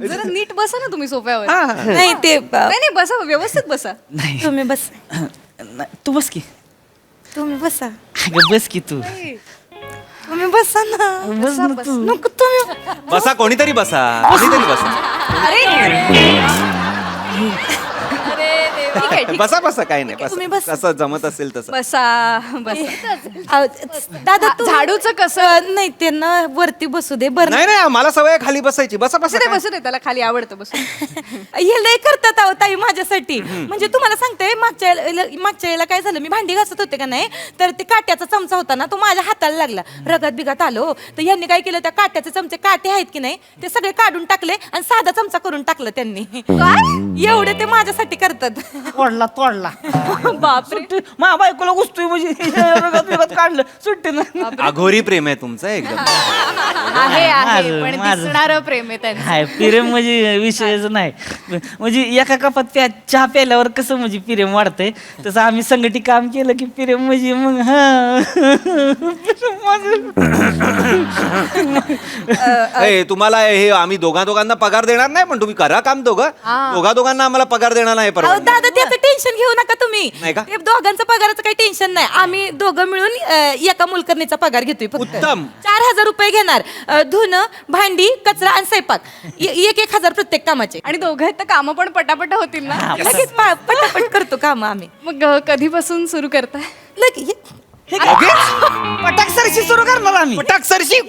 जरा नीट बसा ना तुम्ही सोफ्यावर. नाही ते नाही बसा, व्यवस्थित बसा. नाही तुम्ही बस नाही, तू बस की तुम्ही बसा अगं बस की तू तुम्ही बसा ना बस ना तू नको तुम्ही बसा, कोणीतरी बसा, कोणीतरी बसा. ठीक आहे, ठीक. बसा बसा, काही नाही, तुम्ही बसा, बसा. कसं जमत असेल तसं. बसा बसा. दादा तू झाडूचं कसं? नाही ते ना वरती बसू दे बरं नाही नाही, मला सवय आहे खाली बसायची. बसा बसा, बसू दे काय? बसू दे, त्याला खाली आवडतं बसू. हे लय करतात अहो ताई माझ्यासाठी. म्हणजे तुम्हाला सांगते मागच्या वेळेला काय झालं, मी भांडी घासत होते का नाही, तर ते काट्याचा चमचा होता ना, तो माझ्या हाताला लागला. रगत बिगत आलो तर यांनी काय केलं, त्या काट्याचे चमचे काटे आहेत की नाही ते सगळे काढून टाकले आणि साधा चमचा करून टाकलं त्यांनी. काय एवढे ते माझ्यासाठी करतात. तोडला तोडला बापरे. सुट्टी मा बायकोला घुसतोय म्हणजे रगत बिगत काढलं सुट्टी ना अघोरी प्रेम आहे तुमचं एकदम. आहे माझं- पण माझं. दिसणारं प्रेम आहे त्यांचं. हाय पिरेम म्हणजे विषयच नाही. म्हणजे एका कपात चहा प्यायल्यावर कसं म्हणजे पिरेम वाढतंय तसं आम्ही संघटित काम केलं की पिरेम म्हणजे मग ए, तुम्हाला हे आम्ही दोघांना पगार देणार नाही, पण तुम्ही करा काम दोघांना आम्हाला पगार देणार नाही अहो परवा. दादा त्याचं टेन्शन घेऊ नका तुम्ही. नाही का? ते दोघांचं पगाराचं काही टेन्शन नाही. आम्ही दोघं मिळून एका मुलकर्णीचा पगार घेतोय फक्त. उत्तम. 4,000 रुपये घेणार. धुणं भांडी कचरा आणि स्वयंपाक 1,000 प्रत्येक कामाचे. आणि दोघं आहेत तर कामं पण पटापट होतील ना. लगेच पटापट करतो काम आम्ही. मग कधीपासून सुरू करताय? लगेच पटाक सरशी सुरू करणार आम्ही. पटाक सरशी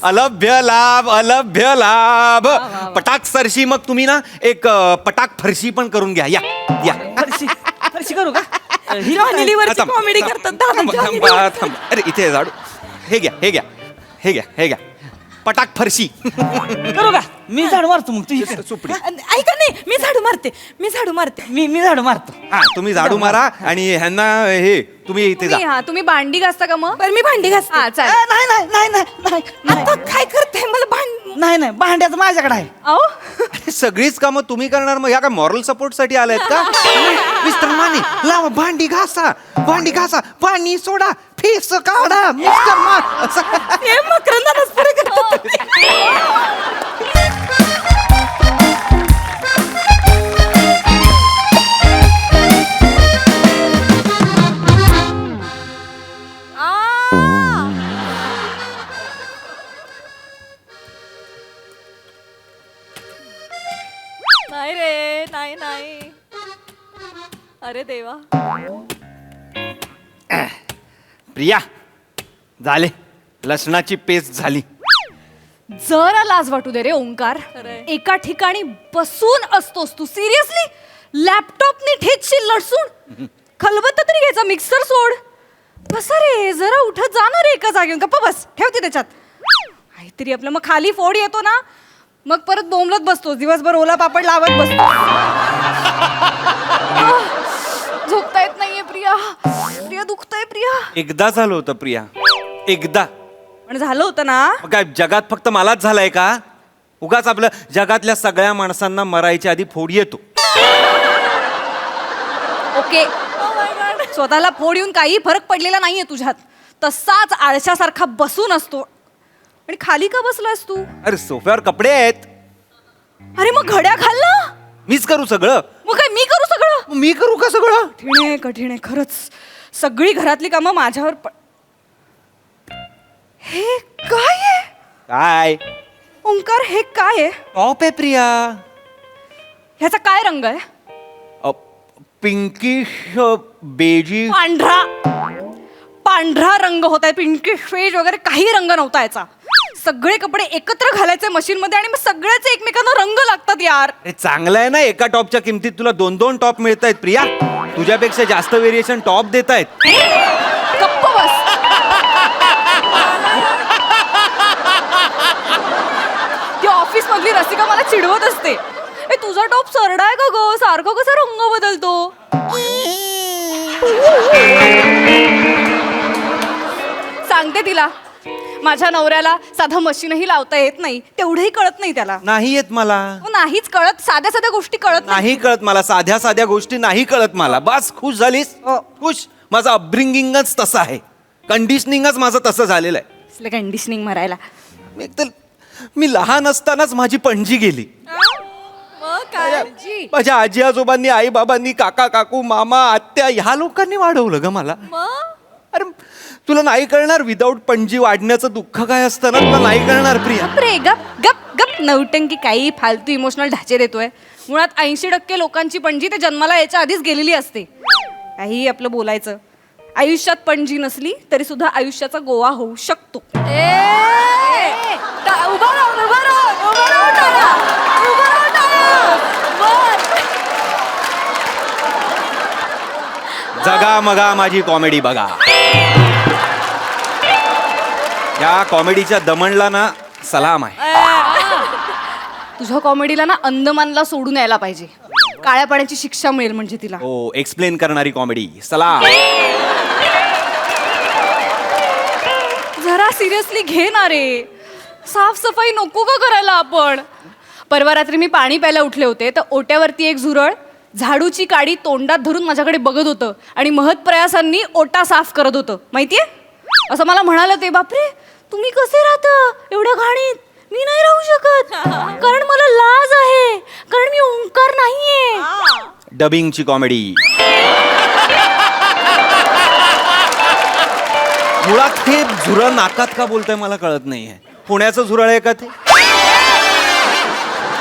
अलभ्य लाभ, अलभ्य लाभ. पटाक सरशी. मग तुम्ही ना एक पटाक फरशी पण करून घ्या. या या. फरशी फरशी करू का जॉनी लिव्हरची थांब, कॉमेडी थांब, करतात दादा. थांब, जॉनी थांब, थांब. अरे इथे झाडू. हे घ्या हे घ्या हे घ्या हे घ्या. पटाक फरशी. करू का मी झाडू मारतो मग तुझी सुपडी. ऐका नाही मी झाडू मारते. मी झाडू मारतो. हा, तुम्ही झाडू मारा आणि ह्यांना हे तुम्ही इथे जा. हा तुम्ही भांडी घासता का मग? बरं मी भांडी घासते. हा चालेल. नाही नाही नाही नाही नाही आता काय करते मला भांड नाही नाही भांड्याचं माझ्याकडे आहे. अहो अरे, सगळीच कामं तुम्ही करणार, मग ह्या काय मॉरल सपोर्ट साठी आलायत का? मिस्टर माने लावा, भांडी घासा, पाणी सोडा, फेस काढा, मिस्टर मान असं. हे मकरंदालाच फरक करतात. नाही रे, नाही. अरे देवा. प्रिया, झाले, लसणाची पेस्ट झाली. जरा लाज वाटू दे रे ओंकार. एका ठिकाणी बसून असतोस तू. सिरियसली लॅपटॉपने ठेचशील लटसून. खलबत्ता तरी घ्यायचा, मिक्सर सोड. कसं रे, जरा उठत जा ना रे एका जागेवर. गप्पा बस, ठेवते त्याच्यात काहीतरी आपलं. मग खाली फोड येतो ना, मग परत बोंबलत बसतो दिवसभर, ओला पापड लावत बसतो. झोपता येत नाहीये प्रिया. प्रिया दुखतंय प्रिया. एकदा झालं होतं प्रिया, एकदा. पण झालं होतं ना. मग काय जगात फक्त मलाच झालंय का? उगाच आपलं जगातल्या सगळ्या माणसांना मरायच्या आधी फोड येतो. ओके स्वतःला फोड येऊन काही फरक पडलेला नाहीये तुझ्यात. तसाच आळशासारखा बसून असतो. आणि खाली का बसलास तू? अरे सोफ्यावर कपडे आहेत, अरे मग घड्या घाल ना. मीच करू सगळं. मग काय मी करू सगळं? मी करू का सगळं? कठीण आहे खरंच. सगळी घरातली कामं माझ्यावर हे काय आहे काय ओंकार? हे काय आहे? टॉप आहे प्रिया. ह्याचा काय रंग आहे? पिंकिश बेजी. पांढरा रंग होता आहे. पिंकिश फेज वगैरे काही रंग नव्हता याचा. सगळे कपडे एकत्र घालायचे मशीन मध्ये आणि मग सगळ्याचे एकमेकांना रंग लागतात यार. अरे चांगलं आहे ना, एका टॉपच्या किमतीत तुला 2-2 टॉप मिळत आहेत प्रिया. तुझ्यापेक्षा जास्त व्हेरिएशन टॉप देत आहेत. गप्प बस. ती ऑफिस मधली रसिका मला चिडवत असते. ए तुझा टॉप सरडा आहे का ग? सारखं कसा रंग बदलतो? सांगते तिला, माझ्या नवऱ्याला साधं मशीनही लावता येत नाही, तेवढंही कळत नाही त्याला. नाही येत मला. नाहीच कळत, साध्या साध्या गोष्टी कळत नाही कळत मला, साध्या साध्या गोष्टी नाही कळत मला. बस खुश झालीस? खुश. माझं अपब्रिंगिंगच तसं आहे, कंडिशनिंगच माझं तसं झालेलं आहे. कंडिशनिंग मारायला. मी एक तर मी लहान असतानाच माझी पणजी गेली. जी. माझ्या आजी आजोबांनी, आई बाबांनी, काका काकू, मामा, आत्या ह्या लोकांनी वाढवलं ग मला. अरे तुला नाही कळणार विदाऊट पणजी वाढण्याचं दुःख काय असतं ना, तुला नाही कळणार प्रिया. रे गप गप गप नौटंकी काही फालतू इमोशनल ढाचे देतोय. मुळात 80% लोकांची पणजी ते जन्माला याच्या आधीच गेलेली असते. काही आपलं बोलायचं. आयुष्यात पणजी नसली तरी सुद्धा आयुष्याचा गोवा होऊ शकतो. जगा मगा माझी कॉमेडी बघा. या कॉमेडीच्या दमणला ना सलाम आहे. तुझ्या कॉमेडीला ना अंदमानला सोडून यायला पाहिजे. काळ्या पाण्याची शिक्षा मिळेल म्हणजे तिला. हो, एक्सप्लेन करणारी कॉमेडी. सलाम. जरा सिरियसली घे ना रे. साफसफाई नको का करायला आपण? परवा रात्री मी पाणी प्यायला उठले होते तर ओट्यावरती एक झुरळ झाडूची काडी तोंडात धरून माझ्याकडे बघत होतं आणि महत्प्रयासांनी ओटा साफ करत होतं. माहितीये? असं मला म्हणालं ते. बापरे, तुम्ही कसे राहता एवढ्या घाणीत? मी नाही राहू शकत कारण मला लाज आहे, कारण मी ओंकार नाहीये. डबिंगची कॉमेडी. मुळात ते झुरळ नाकात का बोलतंय मला कळत नाहीये. पुण्याचं झुरळ आहे का ते?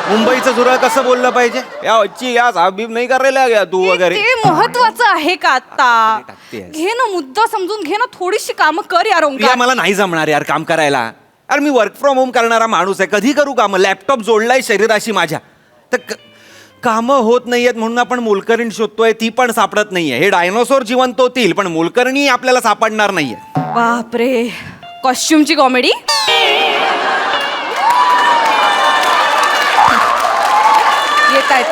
मुंबईचं झुरळ कसं बोललं पाहिजे? या अच्छी या साबीब नाही करायला गया तू वगैरे. ते महत्वाचं आहे का आता? टाकतेस. घे ना, मुद्दा समजून घे ना. थोडीशी कामं कर यार प्रिया, ओंकार. मला नाही जमणार यार काम करायला. अरे मी वर्क फ्रॉम होम करणारा माणूस आहे. कधी करू काम? लॅपटॉप जोडलाय शरीराशी माझ्या. तर कामं होत नाहीयेत म्हणून आपण मोलकरीण शोधतोय, ती पण सापडत नाहीये. हे डायनोसॉर जिवंत होतील पण मोलकरणी आपल्याला सापडणार नाहीये. बापरे, कॉस्ट्युमची कॉमेडी. येत आहेत.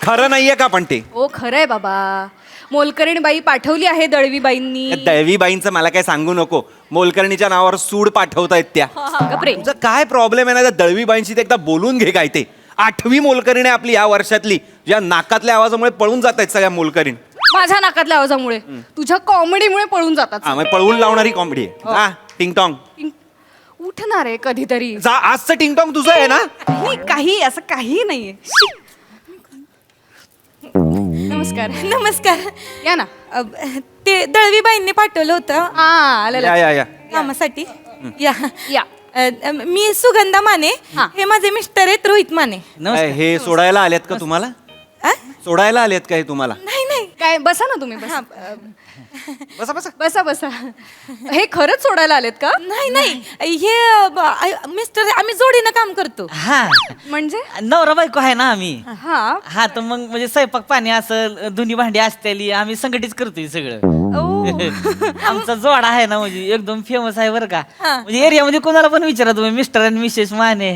खरं नाहीये का पण ते? हो खरंय बाबा. मोलकरीण बाई पाठवली आहे दळवीबाईंनी. दळवीबाईंचं मला काय सांगू नको. मोलकर्णीच्या नावावर सूड पाठवतायत त्या. गपरे. तुझा काय प्रॉब्लेम आहे ना त्या दळवीबाईंशी? ते एकदा बोलून घे काय ते. 8वी मोलकरीण आहे आपली या वर्षातली, ज्या नाकातल्या आवाजामुळे पळून जात आहेत सगळ्या मोलकरीण. माझ्या नाकातल्या आवाजामुळे, तुझ्या कॉमेडीमुळे पळून जातात. हा, मग पळवून लावणारी कॉमेडी आहे. हा, टिंगटॉंग. उठणार आहे कधीतरी. जा, आजचं टिंगटॉंग तुझं आहे ना? काही असं काही नाहीये. शी. नमस्कार. नमस्कार. या ना. ते दळवीबाईंनी पाठवलं होतं हा, आलं या लक्षात. या या. कामासाठी. या. या. मी सुगंधा माने. हा. हे माझे मिस्टर आहेत रोहित माने. नमस्कार. हे सोडायला आलेत का तुम्हाला? आ? सोडायला आलेत का हे तुम्हाला? नाही नाही. काय, बसा ना तुम्ही. बसा बसा बसा. बसा बसा. हे खरंच सोडायला आलेत का? नाही नाही. हे मिस्टर आम्ही जोडीनं काम करतो. हा, म्हणजे? नवरा बायको आहे ना आम्ही. हा. हा, तर मग म्हणजे स्वयंपाक पाणी असं धुनी भांडी असतेली आम्ही संघटित करतोय सगळं. आमचा जोडा आहे ना म्हणजे एकदम फेमस आहे बरं का. हा. म्हणजे एरियामध्ये कोणाला पण विचारा तुम्ही, मिस्टर आणि मिसेस माने.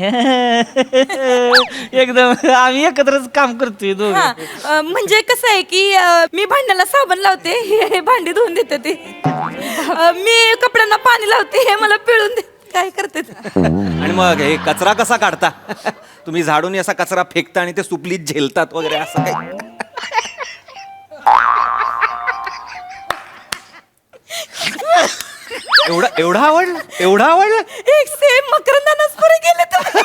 एकदम आम्ही एकत्रच काम करतोय दोघं. हा. म्हणजे कसं आहे की मी भांड्याला साबण लावते, हे भांडी धुवून देते ते. मी कपड्यांना पाणी लावते, हे मला पिळून दे. काय करते ते? आणि मग हे कचरा कसा काढता? तुम्ही झाडून असा कचरा फेकता आणि ते सुपलीत झेलतात वगैरे असं काही? एवढं आवडलं? एवढं आवडलं? एक सेम मकरंदानाच पुढे गेले तुम्ही.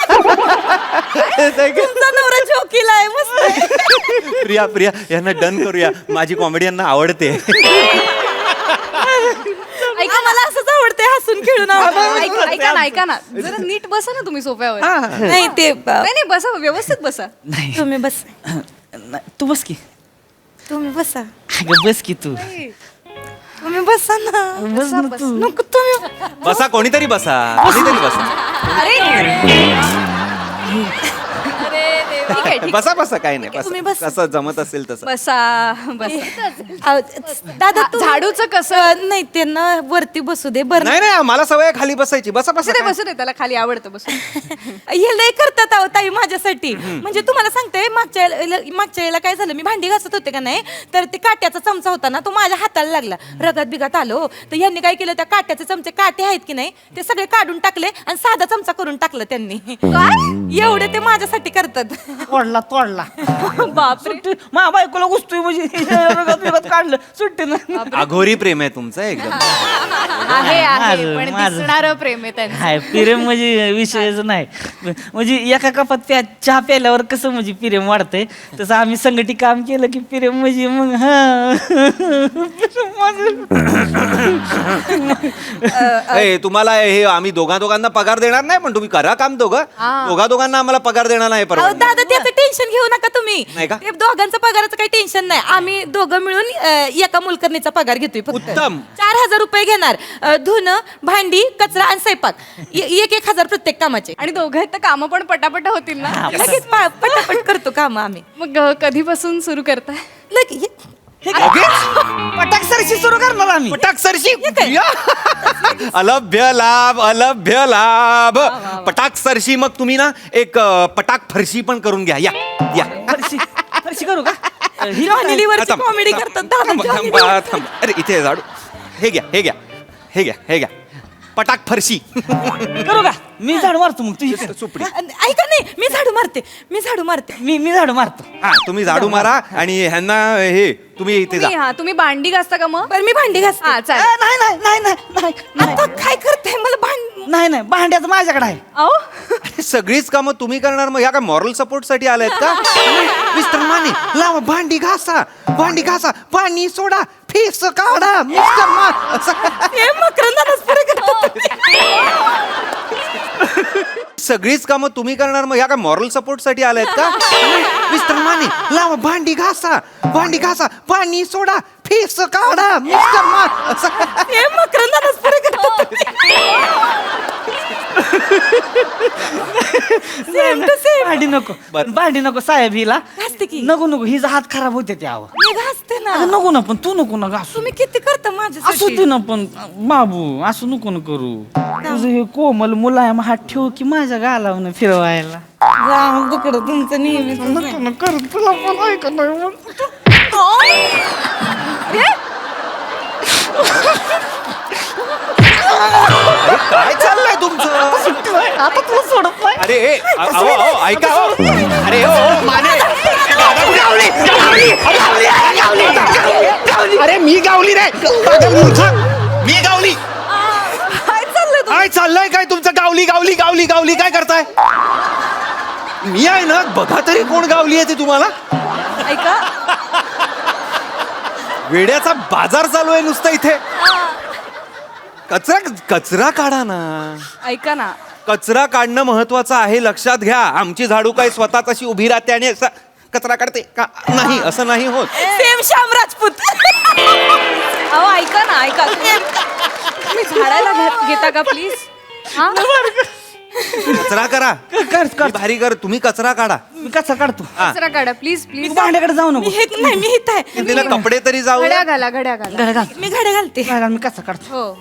तुमचा नवरा जोकीला आहे मस्त. प्रिया प्रिया यांना डन करूया. माझी कॉमेडी यांना आवडते. ऐका, मला असंच आवडते हसून खेळून आवडतं. ऐका ना, जरा नीट बसा ना तुम्ही सोफ्यावर. नाही ते नाही बसा, व्यवस्थित बसा. नाही तुम्ही बस. तू बस की. तुम्ही बसा. अगं बस की तू. तुम्ही बसा ना. बस ना तू. नको तुम्ही. बसा, कोणीतरी बसा. कोणीतरी बसा. अरे ठीक आहे, ठीक. बसा बसा, काही नाही. तुम्ही बसा, बसा. कसं जमत असेल तसं. बसा बसा. दादा झाडूचं कसं? नाही त्यांना वरती बसू दे बरं. नाही नाही, मला सवय आहे खाली बसायची. बसा बसा. बसू दे बसू दे, त्याला खाली आवडतं. बसू. हे लय करतात अहो ताई माझ्यासाठी. म्हणजे तुम्हाला सांगते, मागच्या वेळेला काय झालं, मी भांडी घासत होते का नाही, तर ते काट्याचा चमचा होता ना, तो माझ्या हाताला लागला. रगत बिगत आलो तर यांनी काय केलं, त्या काट्याचे चमचे काटे आहेत की नाही ते सगळे काढून टाकले आणि साधा चमचा करून टाकलं त्यांनी. एवढे ते माझ्यासाठी करतात. ओढला मोडला तोडला. बापरे. मा बायकोला गुस्तोय म्हणजे रगत काढलं सुट्टीनं. अघोरी प्रेम आहे तुमचं एकदम. आहे माझं- पण माझं. दिसणारं प्रेम आहे त्यांचं. हाय प्रेम म्हणजे विषयच नाही. म्हणजे एका कपात चहा प्यायल्यावर कसं म्हणजे प्रेम वाढतंय तसं आम्ही संघटी काम केलं की प्रेम म्हणजे मग ए, तुम्हाला हे आम्ही दोघांना पगार देणार नाही, पण तुम्ही करा काम दोघांना आम्हाला पगार देणार नाही अहो, परत. दादा त्याचं टेन्शन घेऊ नका तुम्ही. नाही का? ते दोघांचं पगाराचं काही टेन्शन नाही. आम्ही दोघं मिळून एका मुलकर्णीचा पगार घेतोय फक्त. उत्तम. 4,000 रुपये घेणार. धुणं, भांडी, कचरा आणि स्वयंपाक 1,000 प्रत्येक कामाचे. आणि दोघं आहेत तर कामं पण पटापट होतील ना. लगेच पटापट करतो काम आम्ही. मग कधीपासून सुरू करताय? लगेच पटाक सरशी सुरू करणार आम्ही. पटाक सरशी अलभ्य लाभ पटाक सरशी. मग तुम्ही ना एक पटाक फरशी पण करून घ्या. या या फरशी फरशी करू का? जॉनी लिव्हरची थांब, कॉमेडी थांब, करतात थांब, दादा. जॉनी थांब, लिव्हर. थांब. अरे इथे झाडू. हे घ्या पटाक फरशी. करू का? मी झाडू मारतो मग तुझी सुपडी. ऐका नाही, मी झाडू मारते. मी झाडू मारतो. हा तुम्ही झाडू मारा आणि ह्यांना हे तुम्ही इथे जा. तुम्ही भांडी घासता का मग? बरं मी भांडी घासते. हा चालेल. नाही नाही नाही नाही नाही आता काय करते मला नाही नाही भांड्याचं माझ्याकडे आहे. अहो अरे, सगळीच कामं तुम्ही करणार. मग ह्या काय मॉरल सपोर्ट साठी आलायत का? मिस्टर माने लावा भांडी घासा पाणी सोडा फेस काढा मिस्टर मान. हे मकरंदानच पुढे करतात. सगळीच कामं तुम्ही करणार. मग ह्या काय मॉरल सपोर्ट साठी आलायत का? मिस्टर माने लावा भांडी घासा पाणी सोडा फेस काढा मिस्टर मान. हे मकरंदानच पुढे करतात. Same to same. भांडी नको साहेब हिला. घासते की. नको हिचा हात खराब होते त्यावर. मी घासते ना. नको ना पण तू नको ना घासू. तुम्ही किती करता असू माझ्यासाठी? दे ना पण बाबू असं नको ना करू. तुझं हे कोमल मुलायम हात ठेव की माझ्या गालावनं फिरवायला. जाऊ तिकडं तुमचं नेहमीच. नको ना कर तुला पण ऐक नाही. काय चाललंय तुमचं? आता तुला सोडत नाही. अरे अहो ऐका हो. अरे हो माने. अरे मी गावली रे पागल मूर्ख. मी गावली. काय चाललंय काय तुमचं? गावली काय करताय? मी आहे ना, बघा तरी कोण गावली आहे ती तुम्हाला. ऐका वेड्याचा बाजार चालू आहे नुसतं इथे. कचरा काढा ना. ऐका ना. कचरा काढणं महत्वाचं आहे, लक्षात घ्या. आमची झाडू काय स्वतःच अशी उभी राहते आणि असा कचरा काढते का? नाही, असं नाही होत. सेम श्याम राजपूत. अहो ऐका ना ऐका. तुम्ही झाडायला घेता का प्लीज? हा कचरा करा. मी भारी कर. तुम्ही कचरा काढा. मी कसा काढतो? हा. कचरा काढा प्लीज मी प्लीज. भांड्याकडे जाऊ नको. मी हित आहे. तिला कपडे तरी जाऊ द्या. घड्या घाला. मी घड्या घालते. मी कसा काढतो? हो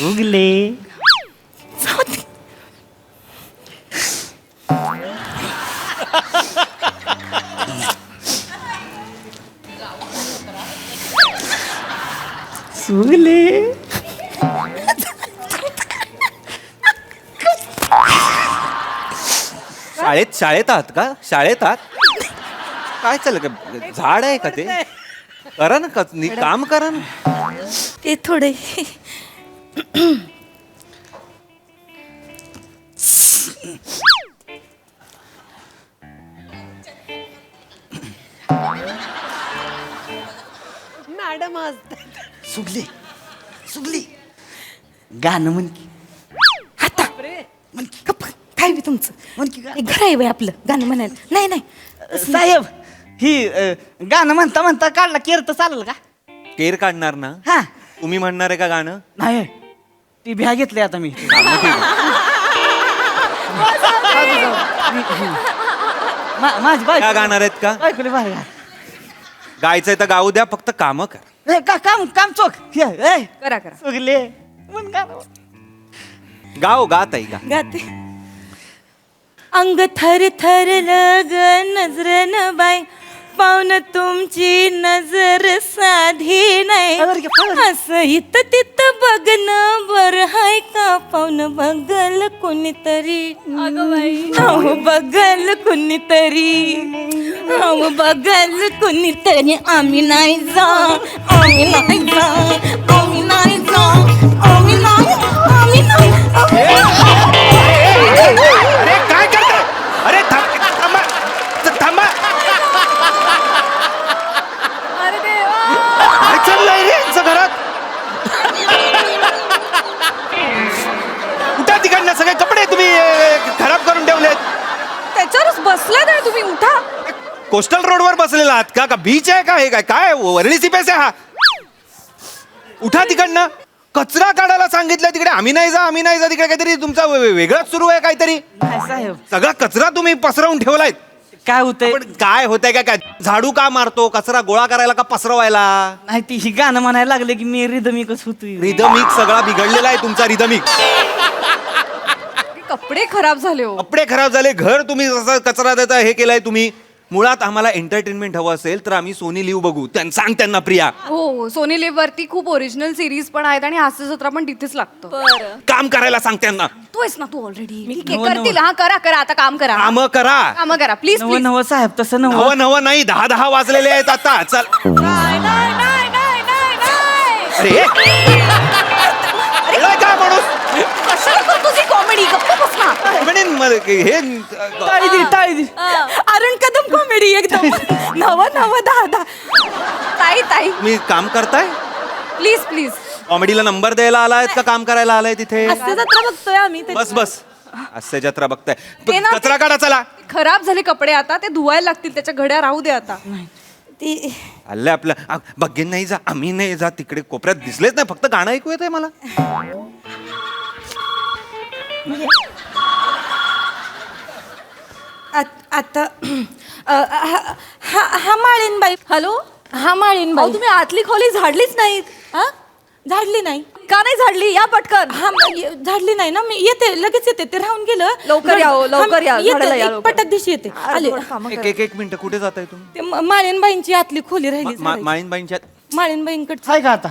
उगले सुगले. शाळेत आहात का? शाळेत आहात? काय चाललं का? झाड आहे का ते? करा ना काम करा ना. ते थोडे मॅडम सुगली गाणं म्हण की. आता काय बी तुमचं हे घर आहे बाई आपलं गाणं म्हणायला. नाही साहेब ही गाणं म्हणता काढला केर तर चालेल का? केर काढणार ना? हा तुम्ही म्हणणार आहे का गाणं? नाही ती भ्या घेतली आता मी. माझी काय बायको गाणार आहेत का? बायकोले बाहेर गायचंय तर गाऊ द्या, फक्त काम करा. काम चोख करा सुगले म्हण गाणं. गाव गात आहे का? गाते. अंग थर थर लग नजरन बाय पाहुण तुमची नजर साधी नाही असं इथं तिथं बघणं बरं हाय का पाहुण बघल कोणीतरी अहो बघल कोणीतरी अहो बघल कोणीतरी आम्ही नाही जा आम्ही नाही जा आम्ही नाही जा आम्ही नाही आम्ही नाही अरे काय करताय अरे थांबा थांबा अरे देवा काय चाललंय रे यांचं घरात उठा तिकडनं सगळे कपडे तुम्ही खराब करून ठेवलेत त्याच्यावरच बसलाय नाही तुम्ही उठा कोस्टल रोडवर बसलेला आहात का बीच आहे का हे काय काय वरळी सिपेस आहे हा उठा तिकडनं कचरा काढायला सांगितलं तिकडे आम्ही नाही जा तिकडे काहीतरी तुमचा वेगळंच सुरू आहे काहीतरी नाही साहेब सगळा कचरा तुम्ही पसरवून ठेवलाय काय होतंय पण काय होतंय काय झाडू का मारतो कचरा गोळा करायला का पसरवायला नाही ती ही गाणं म्हणायला लागले की मी रिदमिकच होतोय रिदमिक सगळा बिघडलेला आहे तुमचा रिदमिक कपडे खराब झाले हो कपडे खराब झाले घर तुम्ही जसं कचरा देता हे केलंय तुम्ही मुळात आम्हाला एंटरटेनमेंट हवं असेल तर आम्ही सोनी लिव्ह बघू सांग त्यांना प्रिया हो सोनी लिव्ह वरती खूप ओरिजिनल सिरीज पण आहेत आणि हास्य जत्रा पण तिथेच लागतं काम करायला सांग त्यांना तू आहेस ना तू ऑलरेडी ठीक आहे नवं- करतील हा करा आता काम करा काम करा काम करा प्लीज नवं नवं साहेब तसं नवं नवं नवं नाही 10 वाजलेले आहेत आता चल अरे अरे काय माणूस कशाला करतोस ही कॉमेडी गप्प बस ना म्हणे हे टाळी दे अरुण कदम कॉमेडी एकदम नव 10 ताई मी काम करताय प्लीज कॉमेडीला नंबर द्यायला आलायत का काम करायला आलाय तिथे हास्य जत्रा बघतोय आम्ही बस हास्य जत्रा बघताय ते ना- कचरा काढा चला खराब झाले कपडे आता ते धुवायला लागतील त्याच्या घड्या राहू दे आता ती आलंय आपलं बघेन नाही जा आम्ही नाही जा तिकडे कोपऱ्यात दिसलेच नाही फक्त गाणं ऐकू येतंय मला आता हा माळीनबाई हॅलो हा माळीनबाई तुम्ही आतली खोली झाडलीच नाहीत हा झाडली नाही का नाही झाडली या पटकन हा झाडली नाही ना मी येते लगेच येते ते राहून गेलं लवकर या हो, लवकर या, हा, येते, झाडाला या एक लवकर. पटक दिवशी येते आले एक मिनिट कुठे जाताय तुम्ही ते माळीनबाईंची आतली खोली राहिली झाडायची. माळीनबाईंच्या माळीनबाईंकडची हाय का आता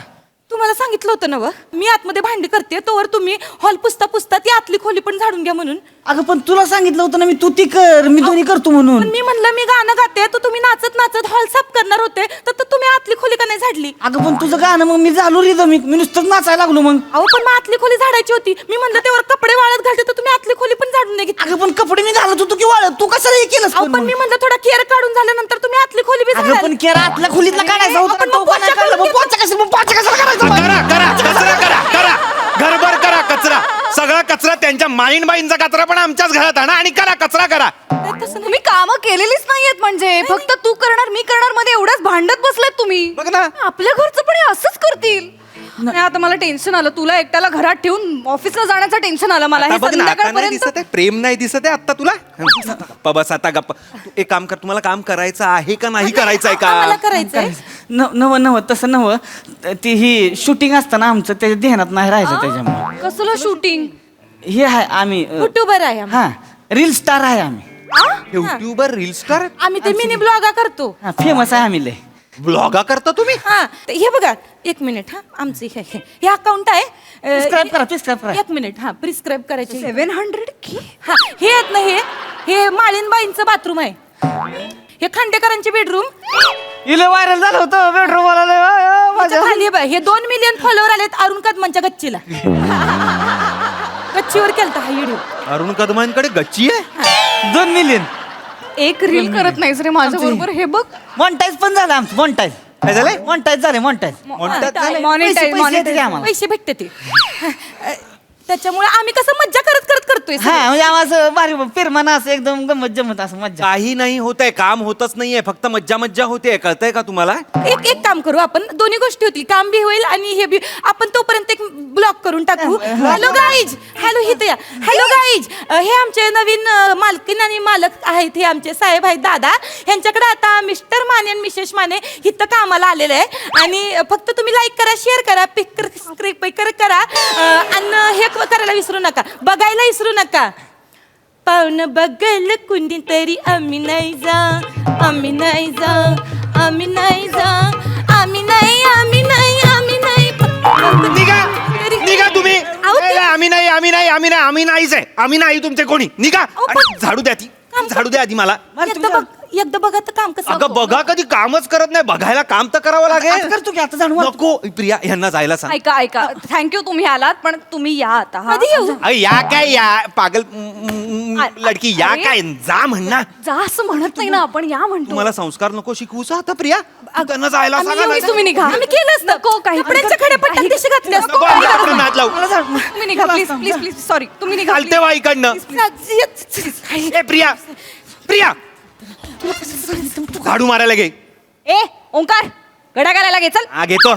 तुम्हाला सांगितलं होतं ना व मी आतमध्ये भांडी करते तोवर तुम्ही हॉल पुसता ती आतली खोली पण झाडून घ्या म्हणून अगं पण तुला सांगितलं होतं ना मी तू ती कर मी दोन्ही करतो म्हणून पण मी म्हणलं मी गाणं गाते तर तुम्ही नाचत हॉल साफ करणार होते तर तुम्ही आतली खोली का नाही झाडली अगं पण तुझं गाणं मग मी झालो रिदमिक मी नुसतंच नाचायला लागलो मग अहो पण मग आतली खोली झाडायची होती मी म्हणलं तेवर कपडे वाळत घालते तर तुम्ही आतली खोली पण झाडून नाही घेतली अगं पण कपडे मी घालत होतो की वाळत तू कशाला हे केलंस अहो पण मी म्हणलं थोडा केअर काढून झाल्यानंतर तुम्ही आतली खोली बी अगं झाडाल. पण केरा आतल्या खोलीतला काढायचा होता आपण ना, तो मग का नाही पोचा काढला? करून मग पोचा करायचा करा कचरा करा घरभर करा कचरा सगळा कचरा त्यांच्या माईनबाईंचा कचरा पण आमच्याच घरात आणा आणि करा कचरा करा तुम्ही कामं केलेलीच नाहीयेत म्हणजे फक्त तू करणार मी करणार मध्ये एवढ्याच भांडत बसलात तुम्ही बघ ना आपल्या घरचं पण हे असंच करतील नाही, आता मला टेन्शन आलं तुला एकट्याला घरात ठेवून ऑफिसला जाण्याचं टेन्शन आलं मला आता हे बघ ना आता नाही संध्याकाळपर्यंत दिसत आहे प्रेम नाही दिसत आहे आता तुला गप्पा बस आता गप्पा तू एक काम कर तुम्हाला काम करायचं आहे का नाही करायचं आहे आम्हाला का करायचंय नवं तसं नवं ती ही शूटिंग असताना आमचं त्याच्या ध्यानात नाही राहायचं त्याच्यामुळे कसलं शूटिंग हे आहे आम्ही युट्यूबर आहे आम्ही. हा रील स्टार आहे आम्ही युट्यूबर रील स्टार आम्ही ते मिनी ब्लॉगा करतो हा फेमस आहे आम्ही लय ब्लॉगा करता तुम्ही हा ते हे बघा एक मिनिट हा आमचं हे अकाउंट आहे प्रिस्क्राईब करा एक मिनिट हा प्रिस्क्राईब करायचे 700 की हा हे आहेत ना हे माळीनबाईंचं बाथरूम आहे हे खांडेकरांची बेडरूम इले व्हायरल झालं होतं बेडरूम वाला खाली आहे बघ, हे 2 मिलियन फॉलोअर आलेत अरुण कदमांच्या गच्चीला गच्चीवर केलता हा व्हिडिओ अरुण कदमांकडे गच्ची आहे 2 मिलियन एक रील करत नाहीस रे माझ्या बरोबर हे बघ मॉन्टाईज पण झालं आमचं मॉन्टाईज काय झालंय मॉन्टाईज झाले मॉन्टाईज Monetize. पैसे भेटते ते त्याच्यामुळे आम्ही कसं मज्जा करत करतोय हा म्हणजे आम्हाला असं भारी फिरमाना असं एकदम गमत जमत असं मज्जा काही नाही होतंय काम होतच नाहीये फक्त मज्जा मज्जा होते कळतंय का तुम्हाला एक काम करू आपण दोन्ही गोष्टी होतील काम बी होईल आणि हे बी आपण तोपर्यंत एक ब्लॉक करून टाकू हॅलो गाईज हॅलो हित या हॅलो गाईज हे आमचे नवीन मालकीन आणि मालक आहेत हे आमचे साहेब आहेत दादा ह्यांच्याकडे आता मिस्टर माने आणि मिसेस माने हिथं कामाला आलेले आहे आणि फक्त तुम्ही लाईक करा शेअर करा पिक करा आणि हे करायला विसरू नका बघायला विसरू नका पाहुणं बघल कुणीतरी आम्ही नाही जा आम्ही नाही जा आम्ही नाही जा आम्ही नाही आम्ही नाही आम्ही नाही निघा निघा तुम्ही अहो, ते- नाही, आम्ही नाही आम्ही नाही आम्ही नाही आम्ही नाहीच आहे आम्ही नाही तुमचे कोणी निघा अहो, आणि झाडू द्या ती झाडू द्या आधी मला एकदा बघा तर काम कसं अगं बघा कधी कामच करत नाही बघायला काम तर करावं आता लागेल करतो की आता जाणून वाटतो. नको प्रिया ह्यांना जायला सांग ऐका ऐका थँक्यू तुम्ही आलात पण तुम्ही या आता हा? कधी येऊ? अरे या काय या पागल अरे, लडकी या अरे. काय जा म्हणणार जा असं म्हणत नाही ना आपण या म्हणतो तुम्हाला संस्कार नको शिकवूस आता प्रिया त्यांना जायला आम्ही सांगा येऊ, नाही तर- तुम्ही निघा आम्ही केलं असतं. नको काही कपड्यांच्या खड्यापट्ट्यात दिशी घातल्या असत्या. नको, आम्ही आपण नाद लावू. तुम्ही निघा प्लीज प्लीज प्लीज सॉरी तुम्ही निघा चालते वा इकडनं ए प्रिया प्रिया झाडू मारायला घे ए ओंकार गडा करायला घे चल हा घेतो